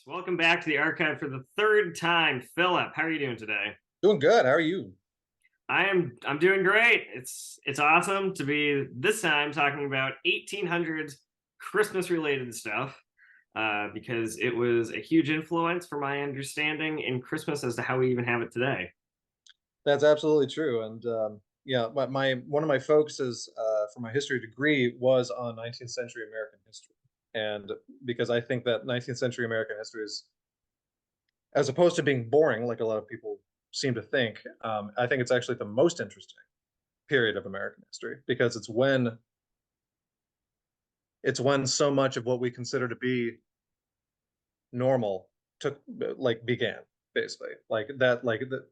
Welcome back to the archive for the third time. Phillip, how are you doing today? Doing good. How are you? I'm doing great. It's awesome to be this time talking about 1800s Christmas related stuff because it was a huge influence for my understanding in Christmas as to how we even have it today. That's absolutely true. And yeah, my one of my focuses for my history degree was on 19th century American history, and because I think that 19th century American history is, as opposed to being boring, like a lot of people seem to think, I think it's actually the most interesting period of American history because it's when so much of what we consider to be normal took began basically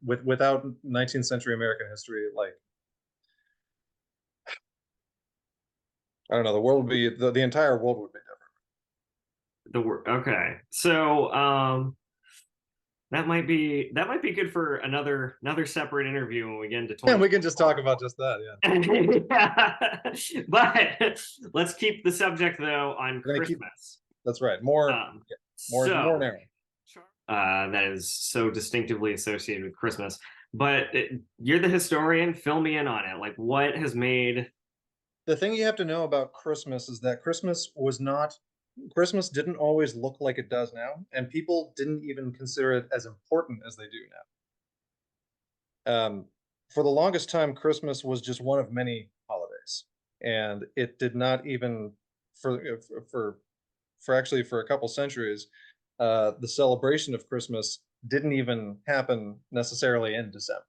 without 19th century American history, like I don't know, the world would be the entire world would be The word okay, so that might be good for another separate interview when we get into different. And we can just talk 2024. about just that. Yeah, Yeah. But let's keep the subject though on we're gonna keep. Christmas. That's right. More, Um, yeah, more so narrow. that is so distinctively associated with Christmas. But you're the historian. Fill me in on it. Like, what has made? The thing you have to know about Christmas is that Christmas didn't always look like it does now, and people didn't even consider it as important as they do now. For the longest time, Christmas was just one of many holidays, and it did not even for for for a couple centuries, the celebration of Christmas didn't even happen necessarily in December.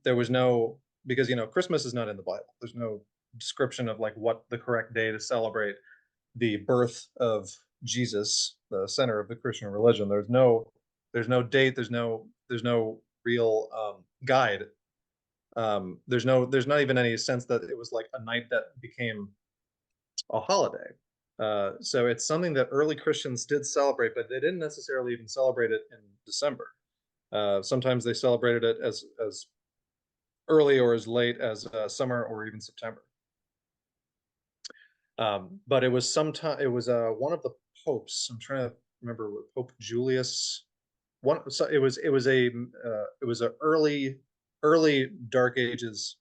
There was no, because Christmas is not in the Bible. There's no description of like what the correct day to celebrate the birth of Jesus, the center of the Christian religion. There's no date. There's no real guide. There's not even any sense that it was like a night that became a holiday. So it's something that early Christians did celebrate, but they didn't necessarily even celebrate it in December. Sometimes they celebrated it as early or as late as summer or even September. But it was sometime it was one of the popes. I'm trying to remember what Pope Julius. One, so it was a early Dark Ages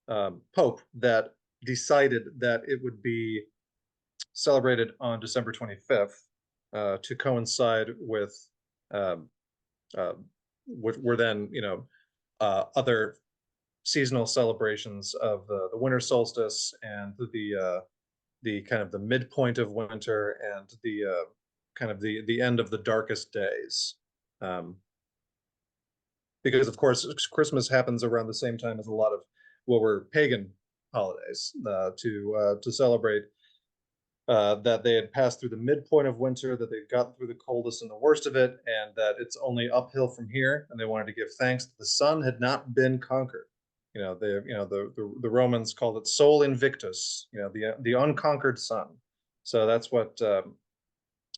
pope that decided that it would be celebrated on December 25th to coincide with um, uh, what were then other seasonal celebrations of the winter solstice and the kind of the midpoint of winter and the kind of the end of the darkest days. Um, because of course Christmas happens around the same time as a lot of what were pagan holidays to celebrate that they had passed through the midpoint of winter, that they'd gotten through the coldest and the worst of it, and that it's only uphill from here. And they wanted to give thanks that the sun had not been conquered. The Romans called it Sol Invictus. The unconquered sun. So that's what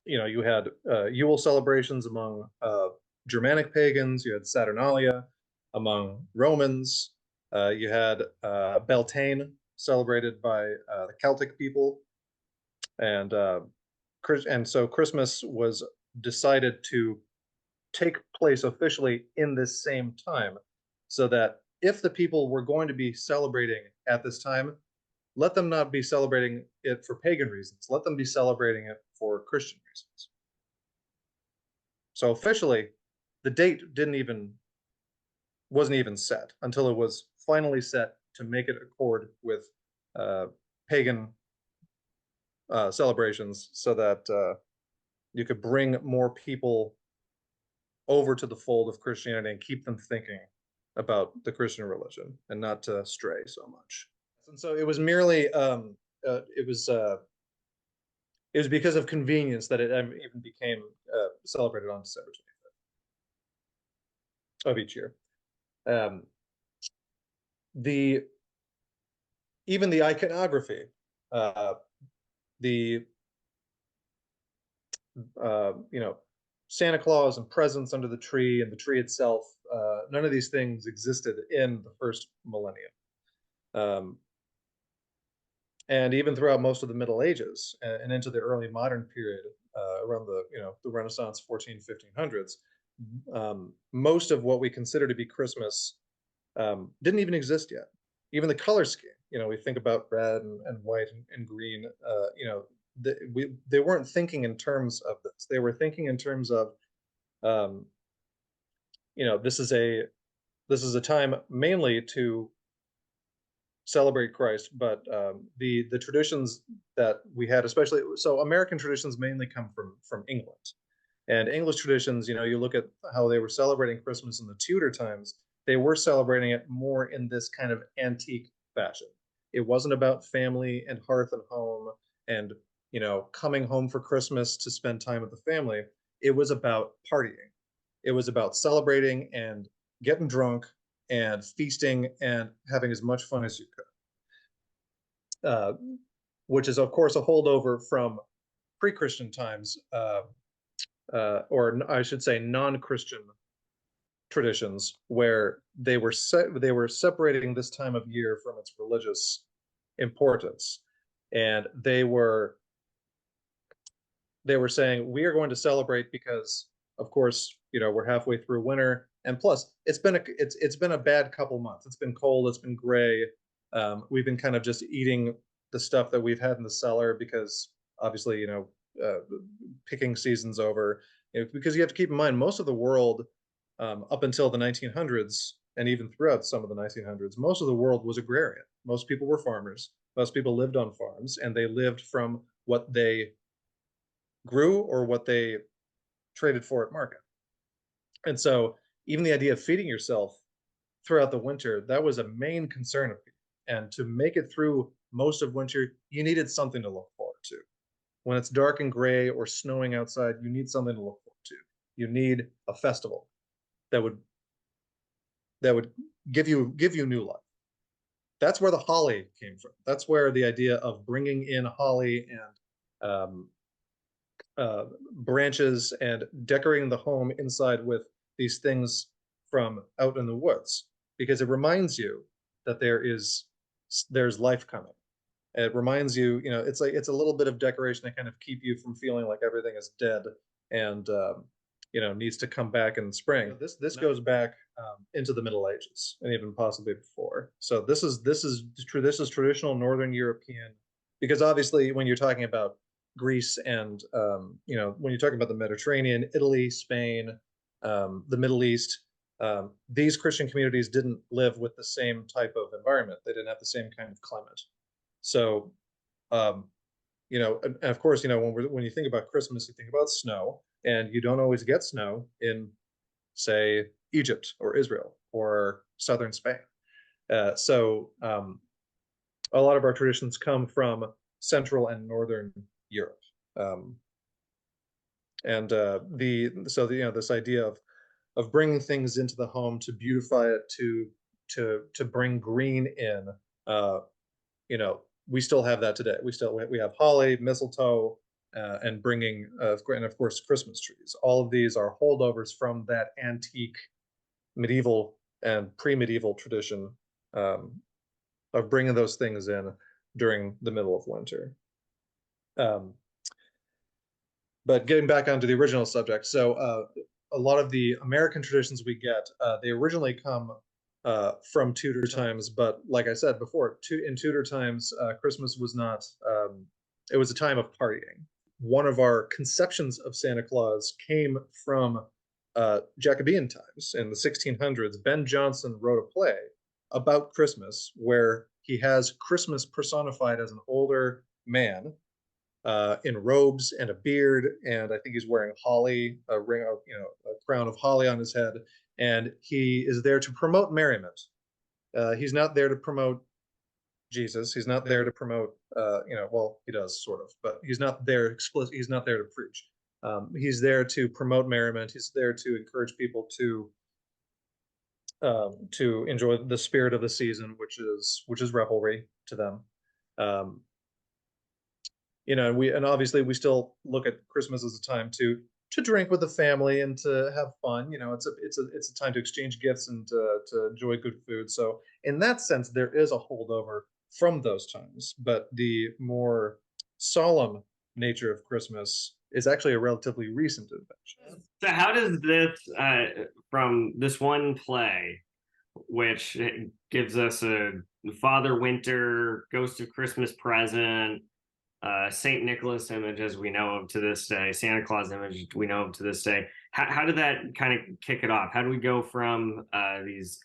you had Yule celebrations among Germanic pagans. You had Saturnalia among Romans. You had Beltane celebrated by the Celtic people, and so Christmas was decided to take place officially in this same time, so that if the people were going to be celebrating at this time, let them not be celebrating it for pagan reasons. Let them be celebrating it for Christian reasons. So officially, the date didn't even wasn't even set until it was finally set to make it accord with uh, pagan celebrations, so that you could bring more people over to the fold of Christianity and keep them thinking about the Christian religion and not to stray so much. And so it was merely it was because of convenience that it even became celebrated on December 25th of each year. Um, the Even the iconography, uh, the Santa Claus and presents under the tree and the tree itself. None of these things existed in the first millennium. Um, and even throughout most of the Middle Ages and into the early modern period, around the the Renaissance 1500s. Most of what we consider to be Christmas didn't even exist yet. Even the color scheme, we think about red and white and green. They weren't thinking in terms of this. They were thinking in terms of, um, this is a time mainly to celebrate Christ, but the traditions that we had, especially so American traditions, mainly come from England. And English traditions, you look at how they were celebrating Christmas in the Tudor times, they were celebrating it more in this kind of antique fashion. It wasn't about family and hearth and home and, coming home for Christmas to spend time with the family. It was about partying. It was about celebrating and getting drunk and feasting and having as much fun as you could, which is, of course, a holdover from pre-Christian times, or I should say non-Christian traditions, where they were separating this time of year from its religious importance, and they were saying, we are going to celebrate because, of course, we're halfway through winter, and plus it's been a bad couple months. It's been cold, it's been gray. We've been kind of just eating the stuff that we've had in the cellar because obviously, picking season's over. Because you have to keep in mind, most of the world, up until the 1900s, and even throughout some of the 1900s, most of the world was agrarian. Most people were farmers. Most people lived on farms, and they lived from what they grew or what they traded for at market. And so even the idea of feeding yourself throughout the winter, that was a main concern of people. And to make it through most of winter, you needed something to look forward to. When it's dark and gray or snowing outside, you need something to look forward to. You need a festival that would give you new life. That's where the holly came from. That's where the idea of bringing in holly and branches and decorating the home inside with these things from out in the woods, because it reminds you that there's life coming. It reminds you, it's like it's a little bit of decoration to kind of keep you from feeling like everything is dead and needs to come back in spring. This goes back into the Middle Ages and even possibly before. So this is traditional Northern European, because obviously when you're talking about Greece and when you're talking about the Mediterranean, Italy, Spain, the Middle East, these Christian communities didn't live with the same type of environment. They didn't have the same kind of climate. So, and of course, when you think about Christmas, you think about snow, and you don't always get snow in, say, Egypt or Israel or southern Spain. A lot of our traditions come from Central and Northern Europe, and this idea of bringing things into the home to beautify it, to bring green in. We still have that today. We have holly, mistletoe, and bringing, and of course, Christmas trees. All of these are holdovers from that antique, medieval and pre-medieval tradition, of bringing those things in during the middle of winter. But getting back onto the original subject, so a lot of the American traditions we get, they originally come from Tudor times, but like I said before, in Tudor times, Christmas was not, it was a time of partying. One of our conceptions of Santa Claus came from Jacobean times in the 1600s. Ben Jonson wrote a play about Christmas where he has Christmas personified as an older man in robes and a beard, and I think he's wearing holly, a crown of holly on his head, and he is there to promote merriment. He's not there to promote Jesus. He's not there to promote, well, he does sort of, but he's not there explicit. He's not there to preach. He's there to promote merriment. He's there to encourage people to enjoy the spirit of the season, which is revelry to them. And obviously we still look at Christmas as a time to drink with the family and to have fun. It's a time to exchange gifts and to enjoy good food. So in that sense, there is a holdover from those times. But the more solemn nature of Christmas is actually a relatively recent invention. So how does this from this one play, which gives us a Father Winter, Ghost of Christmas Present, Saint Nicholas image as we know of to this day, Santa Claus image we know of to this day. How did that kind of kick it off? How do we go from these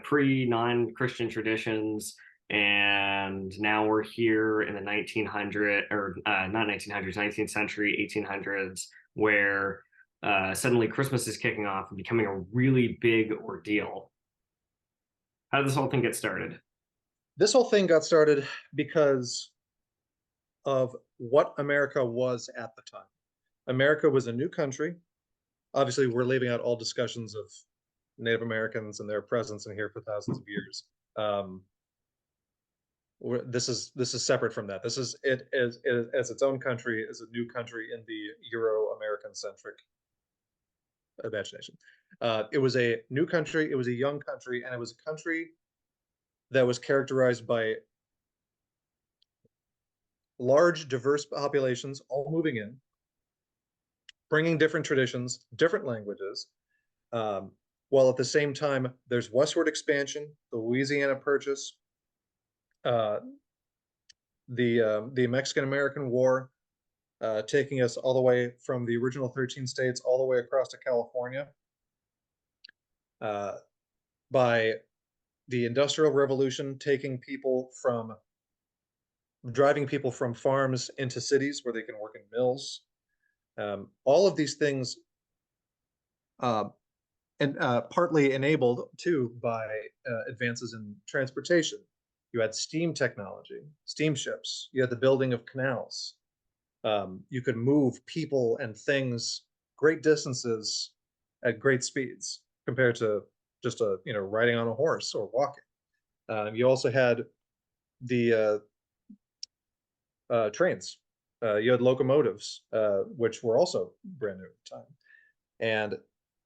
pre-non-Christian traditions, and now we're here in the 1900 or not 1900s, 19th century, 1800s, where suddenly Christmas is kicking off and becoming a really big ordeal. How did this whole thing get started? This whole thing got started because of what America was at the time. America was a new country. Obviously, we're leaving out all discussions of Native Americans and their presence in here for thousands of years. This is separate from that. This is it as its own country, as a new country in the Euro-American centric imagination. It was a new country. It was a young country, and it was a country that was characterized by large, diverse populations all moving in, bringing different traditions, different languages, while at the same time there's westward expansion, the Louisiana Purchase, the Mexican-American War, taking us all the way from the original 13 states all the way across to California. By the Industrial Revolution, driving people from farms into cities where they can work in mills. All of these things, and partly enabled too by advances in transportation. You had steam technology, steamships. You had the building of canals. You could move people and things great distances at great speeds compared to just riding on a horse or walking. You also had the trains. You had locomotives, which were also brand new at the time. And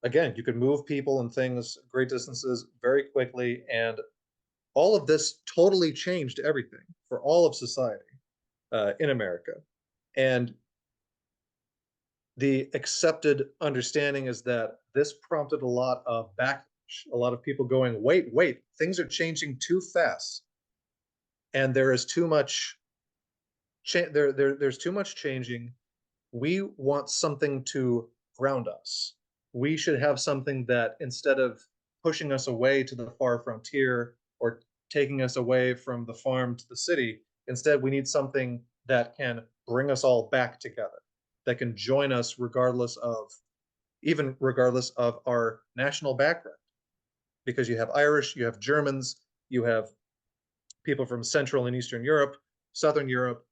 again, you could move people and things great distances very quickly. And all of this totally changed everything for all of society in America. And the accepted understanding is that this prompted a lot of backlash, a lot of people going, wait, things are changing too fast. And there is too much there's too much changing. We want something to ground us. We should have something that, instead of pushing us away to the far frontier or taking us away from the farm to the city, instead we need something that can bring us all back together, that can join us regardless of our national background. Because you have Irish, you have Germans, you have people from Central and Eastern Europe, Southern Europe,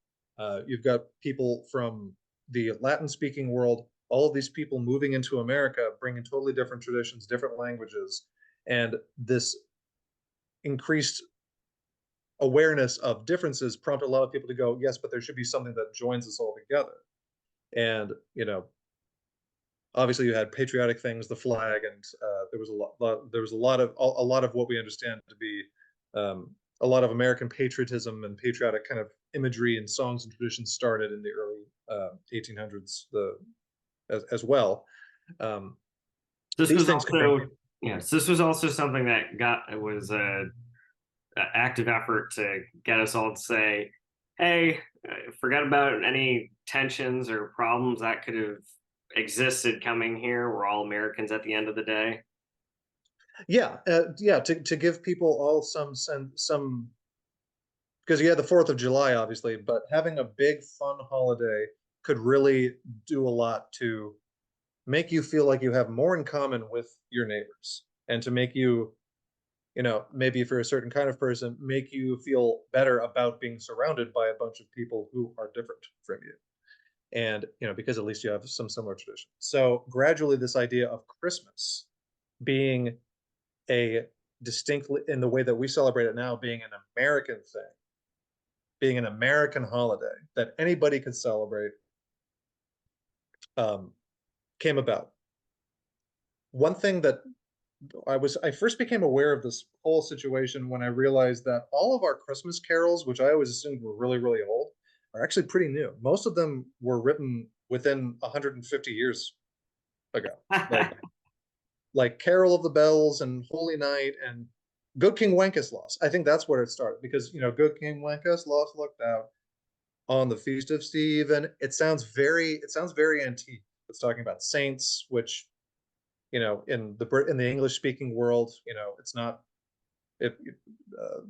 you've got people from the Latin-speaking world, all of these people moving into America, bringing totally different traditions, different languages, and this increased awareness of differences prompted a lot of people to go, yes, but there should be something that joins us all together. And obviously you had patriotic things, the flag, and there was a lot of what we understand to be a lot of American patriotism and patriotic kind of imagery and songs and traditions started in the early 1800s as well. This These was things also, yes, this was also something that was a active effort to get us all to say, hey, forget about any tensions or problems that could have existed coming here. We're all Americans at the end of the day. To give people all some, because you had the 4th of July, obviously, but having a big fun holiday could really do a lot to make you feel like you have more in common with your neighbors, and to make you, maybe for a certain kind of person, make you feel better about being surrounded by a bunch of people who are different from you. And, because at least you have some similar tradition. So gradually this idea of Christmas being a distinctly, in the way that we celebrate it now, being an American thing, being an American holiday that anybody could celebrate, came about. One thing that I first became aware of this whole situation when I realized that all of our Christmas carols, which I always assumed were really, really old, are actually pretty new. Most of them were written within 150 years ago. Like Carol of the Bells and Holy Night and Good King Wenceslas. I think that's where it started because Good King Wenceslas looked out on the feast of Stephen. It sounds very antique. It's talking about saints, which in the English speaking world, it's not it. Uh,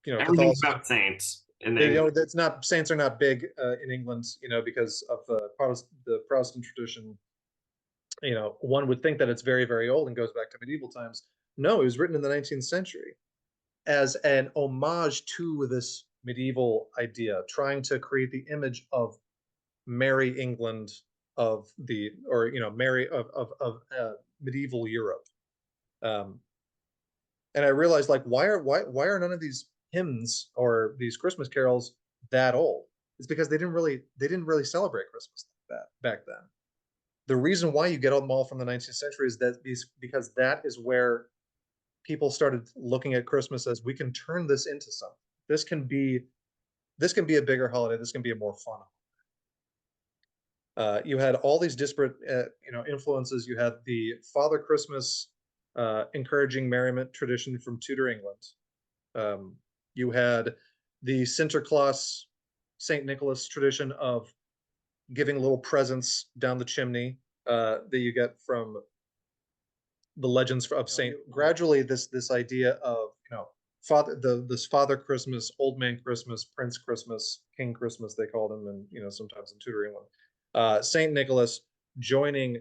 Everything's Catholicism. about saints in the English. It's not saints are not big in England, because of the Protestant tradition. One would think that it's very, very old and goes back to medieval times. No, it was written in the 19th century as an homage to this medieval idea, trying to create the image of Merry England Merry of medieval Europe. And I realized, like, why are none of these hymns or these Christmas carols that old? It's because they didn't really celebrate Christmas like that back then. The reason why you get them all from the 19th century is because that is where people started looking at Christmas as, we can turn this into something. This can be a bigger holiday. This can be a more fun. You had all these disparate influences. You had the Father Christmas encouraging merriment tradition from Tudor England. You had the Sinterklaas, Saint Nicholas tradition of giving little presents down the chimney that you get from the legends of Saint. Gradually, this idea of this Father Christmas, Old Man Christmas, Prince Christmas, King Christmas, they called him, and sometimes in Tudor England, Saint Nicholas joining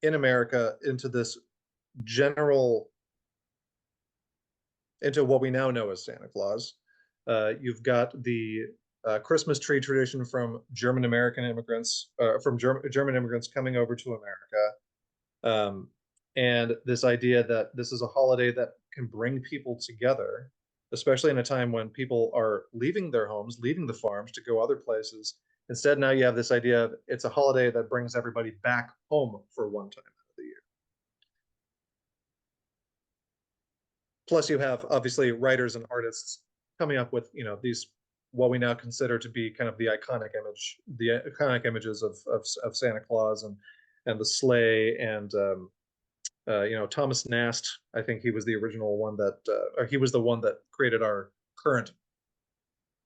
in America into this general into what we now know as Santa Claus. You've got the Christmas tree tradition from German American immigrants, from German immigrants coming over to America. And this idea that this is a holiday that can bring people together, especially in a time when people are leaving their homes, leaving the farms to go other places. Instead, now you have this idea of it's a holiday that brings everybody back home for one time out of the year. Plus, you have obviously writers and artists coming up with these what we now consider to be kind of the iconic images of Santa Claus and the sleigh and Thomas Nast. I think he was the original one or he was the one that created our current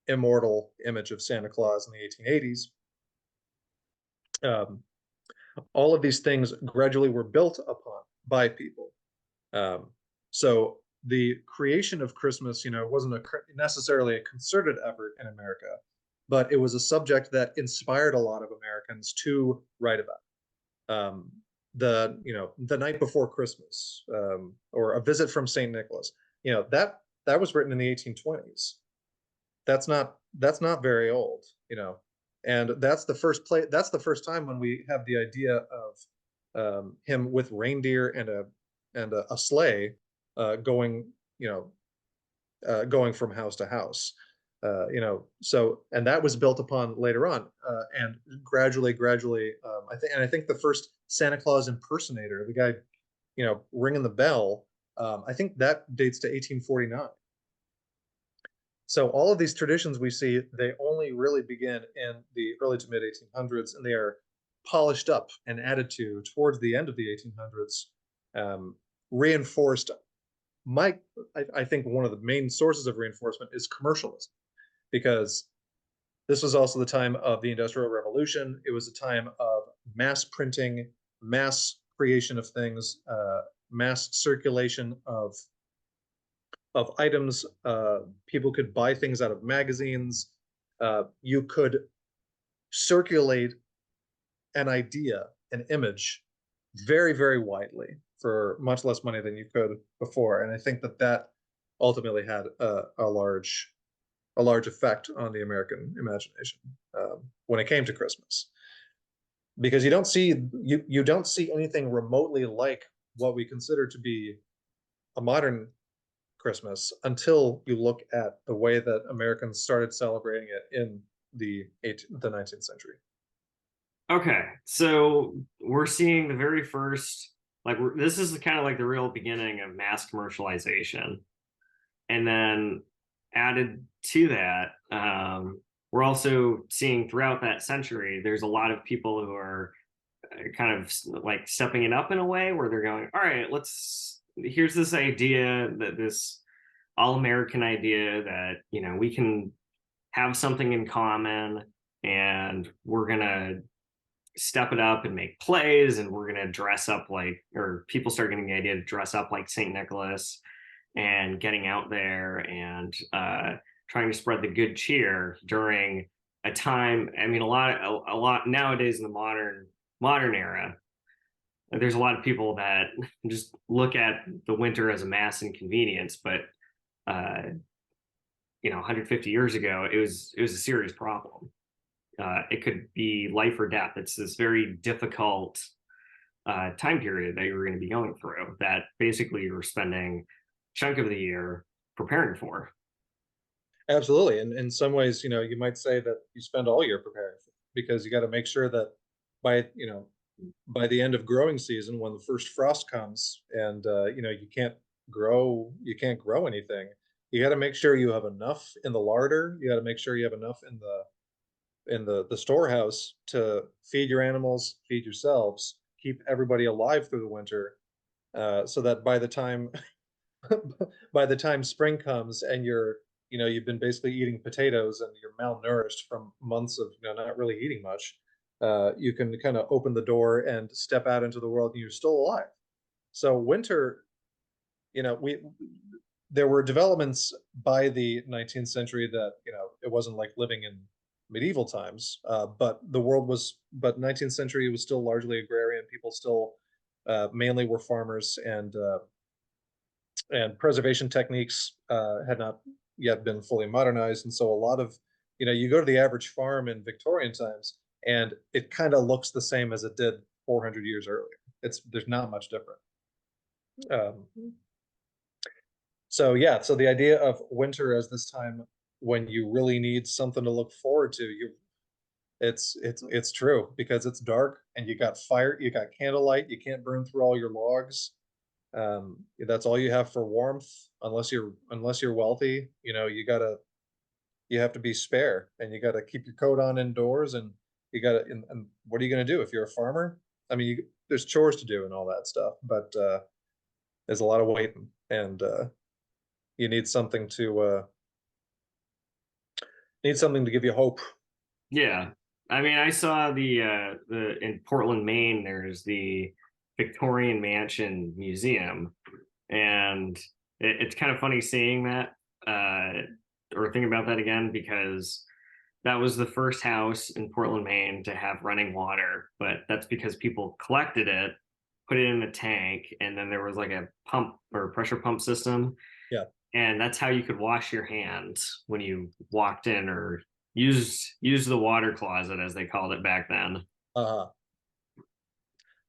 immortal image of Santa Claus in the 1880s. All of these things gradually were built upon by people. So the creation of Christmas, wasn't necessarily a concerted effort in America, but it was a subject that inspired a lot of Americans to write about. The night before Christmas, or a visit from Saint Nicholas, that was written in the 1820s. That's not very old, and that's the first time when we have the idea of him with reindeer and a sleigh going from house to house. And that was built upon later on, and gradually, I think the first Santa Claus impersonator, the guy, ringing the bell, I think that dates to 1849. So all of these traditions we see, they only really begin in the early to mid 1800s, and they are polished up and added to towards the end of the 1800s, reinforced. I think one of the main sources of reinforcement is commercialism, because this was also the time of the Industrial Revolution. It was a time of mass printing, mass creation of things, mass circulation of items. People could buy things out of magazines. You could circulate an idea, an image, very, very widely for much less money than you could before. And I think that ultimately had a large effect on the American imagination when it came to Christmas, because you don't see anything remotely like what we consider to be a modern Christmas until you look at the way that Americans started celebrating it in the 19th century. Okay, so we're seeing the very first, this is kind of like the real beginning of mass commercialization. And then added to that, we're also seeing throughout that century, there's a lot of people who are kind of like stepping it up in a way where they're going, all right, here's this idea, that this all American idea that, we can have something in common, and we're going to step it up and make plays, and we're going to dress up like, or people start getting the idea to dress up like St. Nicholas, and getting out there and trying to spread the good cheer during a time. I mean, a lot nowadays in the modern era, there's a lot of people that just look at the winter as a mass inconvenience, but uh, 150 years ago, it was a serious problem. It could be life or death. It's this very difficult time period that you're going to be going through, that basically you're spending a chunk of the year preparing for. Absolutely. And in some ways, you might say that you spend all year preparing for it, because you got to make sure that by the end of growing season, when the first frost comes and you can't grow anything, you got to make sure you have enough in the larder. You got to make sure you have enough in the storehouse to feed your animals, feed yourselves, keep everybody alive through the winter, so that by the time by the time spring comes and you've been basically eating potatoes and you're malnourished from months of not really eating much, you can kind of open the door and step out into the world and you're still alive. So winter, we there were developments by the 19th century that it wasn't like living in medieval times, but 19th century was still largely agrarian. People still mainly were farmers, and preservation techniques had not yet been fully modernized. And so a lot of, you go to the average farm in Victorian times, and it kind of looks the same as it did 400 years earlier. There's not much different. Um, so yeah, so the idea of winter as this time when you really need something to look forward to, it's true, because it's dark and you got fire, you got candlelight, you can't burn through all your logs. That's all you have for warmth, unless you're wealthy. You have to be spare, and you got to keep your coat on indoors, and and what are you going to do if you're a farmer? I mean, there's chores to do and all that stuff, but there's a lot of waiting, and you need something to give you hope. Yeah. I mean, I saw the in Portland, Maine, there's the Victorian Mansion Museum, and it's kind of funny seeing that, or thinking about that again, because that was the first house in Portland, Maine to have running water, but that's because people collected it, put it in a tank, and then there was like a pump or pressure pump system, Yeah. and that's how you could wash your hands when you walked in, or use the water closet as they called it back then. Uh-huh.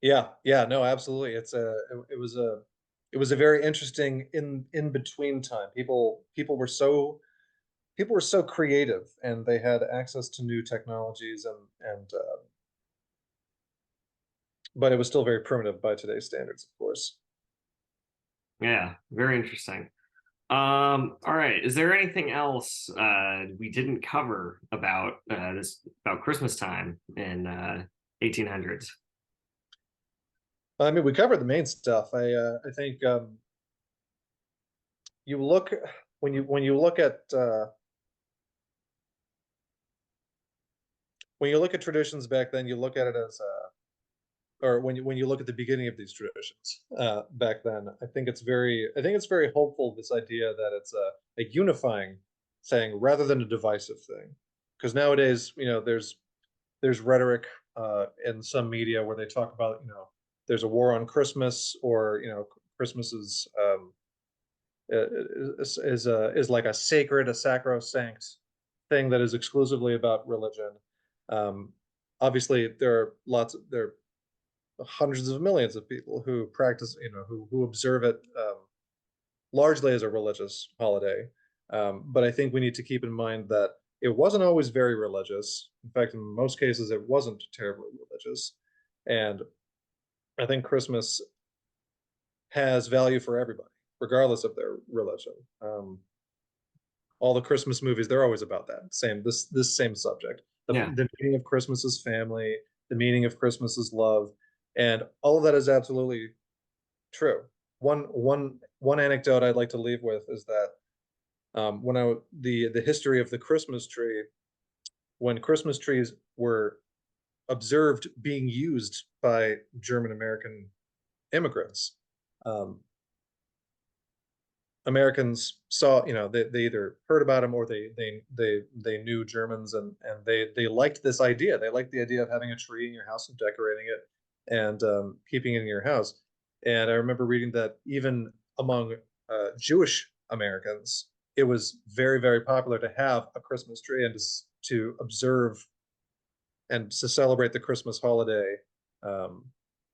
Yeah, yeah, no, absolutely. It was a very interesting in between time. People were so creative, and they had access to new technologies, and but it was still very primitive by today's standards, of course. Yeah, very interesting. All right, is there anything else we didn't cover about this about Christmas time in 1800s? I mean, we covered the main stuff. I think you look when you look at traditions back then, you look at it as or when you look at the beginning of these traditions back then, I think it's very hopeful, this idea that it's a unifying thing rather than a divisive thing. Because nowadays, there's rhetoric in some media where they talk about, there's a war on Christmas, or Christmas is like a sacrosanct thing that is exclusively about religion. Um, Obviously, there are hundreds of millions of people who practice, who observe it largely as a religious holiday. But I think we need to keep in mind that it wasn't always very religious. In fact, in most cases, it wasn't terribly religious. And I think Christmas has value for everybody, regardless of their religion. all the Christmas movies, they're always about that same this same subject. Yeah. The meaning of Christmas is family, the meaning of Christmas is love, and all of that is absolutely true. One anecdote I'd like to leave with is that when the history of the Christmas tree, when Christmas trees were observed being used by German American immigrants, um, Americans saw, they either heard about them or they knew Germans, and they liked this idea. They liked the idea of having a tree in your house and decorating it and keeping it in your house. And I remember reading that even among Jewish Americans, it was very, very popular to have a Christmas tree and to observe and to celebrate the Christmas holiday um,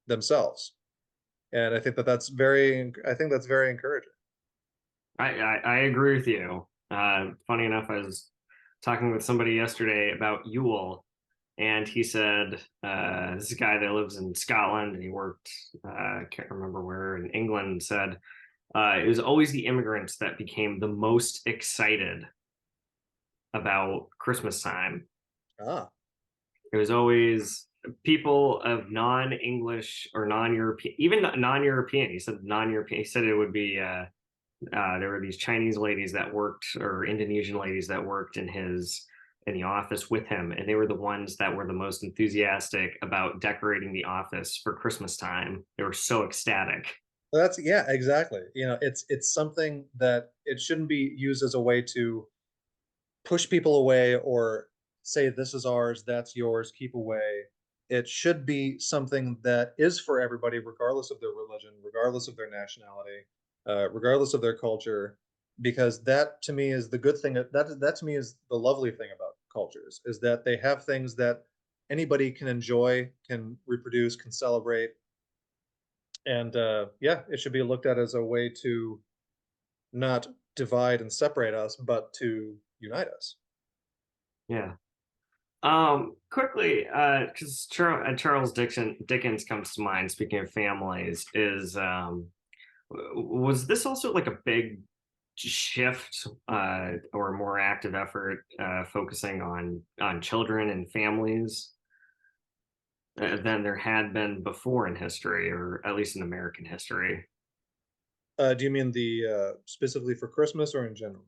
themselves. And I think that's very encouraging. I agree with you. Funny enough, I was talking with somebody yesterday about Yule, and he said this is a guy that lives in Scotland, and he worked I can't remember where in England. Said it was always the immigrants that became the most excited about Christmas time. Ah, It was always people of non-English or non-European, even non-European. He said non-European. He said it would be there were these Chinese ladies that worked, or Indonesian ladies that worked in the office with him, and they were the ones that were the most enthusiastic about decorating the office for Christmas time. They were so ecstatic. that's yeah, exactly. It's something that it shouldn't be used as a way to push people away or say this is ours, that's yours, keep away. It should be something that is for everybody, regardless of their religion, regardless of their nationality, regardless of their culture, because that to me is the good thing. That to me is the lovely thing about cultures, is that they have things that anybody can enjoy, can reproduce, can celebrate, and yeah, it should be looked at as a way to not divide and separate us, but to unite us. Yeah. Quickly, because Charles Dickens comes to mind. Speaking of families, is was this also like a big shift or more active effort focusing on children and families than there had been before in history, or at least in American history? Do you mean the specifically for Christmas or in general?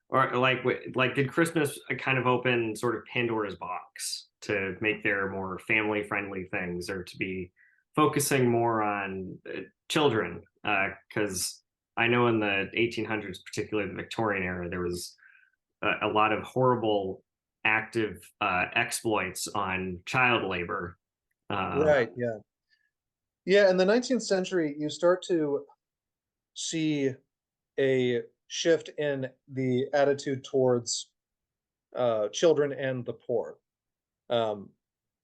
Or like did Christmas kind of open sort of Pandora's box to make their more family friendly things, or to be focusing more on children? Because I know in the 1800s, particularly the Victorian era, there was a lot of horrible active exploits on child labor. Right. Yeah. Yeah. In the 19th century, you start to see a shift in the attitude towards children and the poor. Um,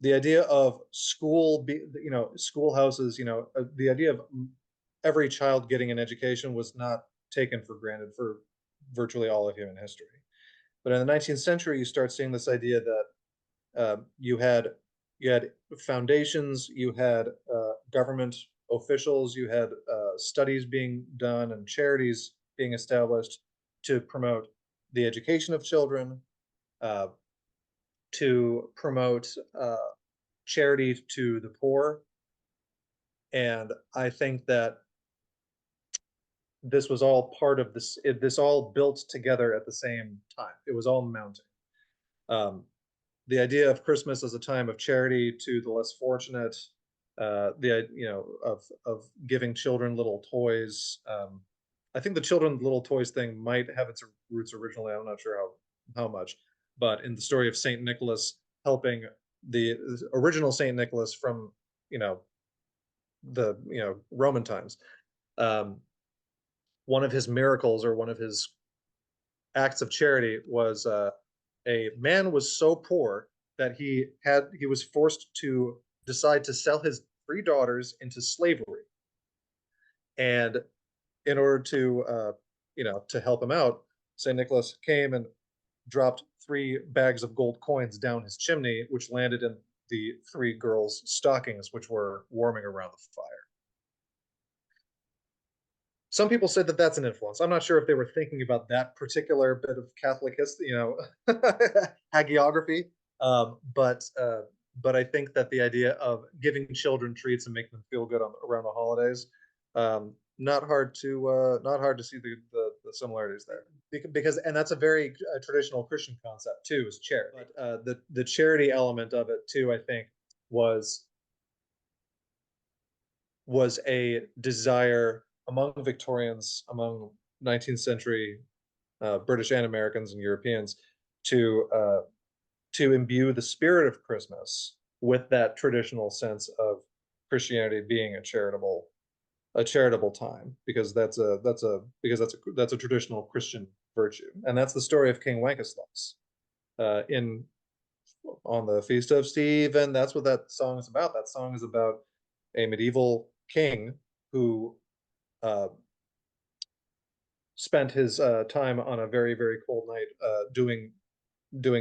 the idea of schoolhouses, the idea of every child getting an education was not taken for granted for virtually all of human history. But in the 19th century, you start seeing this idea that you had foundations, you had government officials, you had studies being done and charities being established to promote the education of children, uh, to promote charity to the poor. And I think that this was all part of this. This all built together at the same time. It was all mounting. Um, the idea of Christmas as a time of charity to the less fortunate, of giving children little toys. I think the children little toys thing might have its roots originally. I'm not sure how much, but in the story of Saint Nicholas helping the original Saint Nicholas from you know the Roman times. Um, one of his miracles or one of his acts of charity was a man was so poor that he was forced to decide to sell his three daughters into slavery, and in order to to help him out, St. Nicholas came and dropped three bags of gold coins down his chimney, which landed in the three girls' stockings, which were warming around the fire. some people said that that's an influence. I'm not sure if they were thinking about that particular bit of Catholic history, hagiography. But I think that the idea of giving children treats and making them feel good around the holidays, not hard to see the similarities there. Because and that's a very traditional Christian concept too, is charity. But the charity element of it too, I think, was was a desire among Victorians, among 19th century British and Americans and Europeans to imbue the spirit of Christmas with that traditional sense of Christianity being a charitable time, because that's a traditional Christian virtue, and that's the story of King Wenceslas in on the Feast of Stephen. That's what that song is about. That song is about a medieval king who uh, spent his time on a very very cold night doing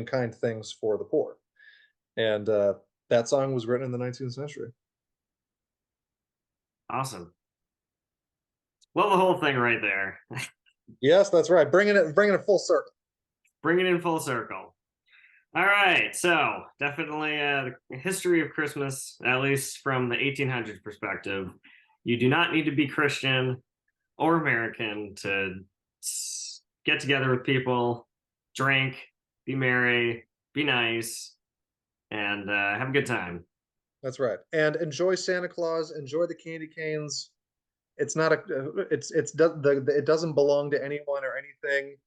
kind things for the poor, and that song was written in the 19th century. Awesome. Well, the whole thing right there. Yes, that's right. Bringing it full circle. Bring it in full circle. All right, so definitely the history of Christmas, at least from the 1800s perspective. You do not need to be Christian or American to get together with people, drink, be merry, be nice, and have a good time. That's right. And enjoy Santa Claus. Enjoy the candy canes. It's not a. It doesn't belong to anyone or anything.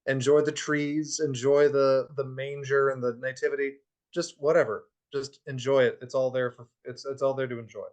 Enjoy the trees. Enjoy the manger and the nativity. Just whatever. Just enjoy it. It's all there to enjoy.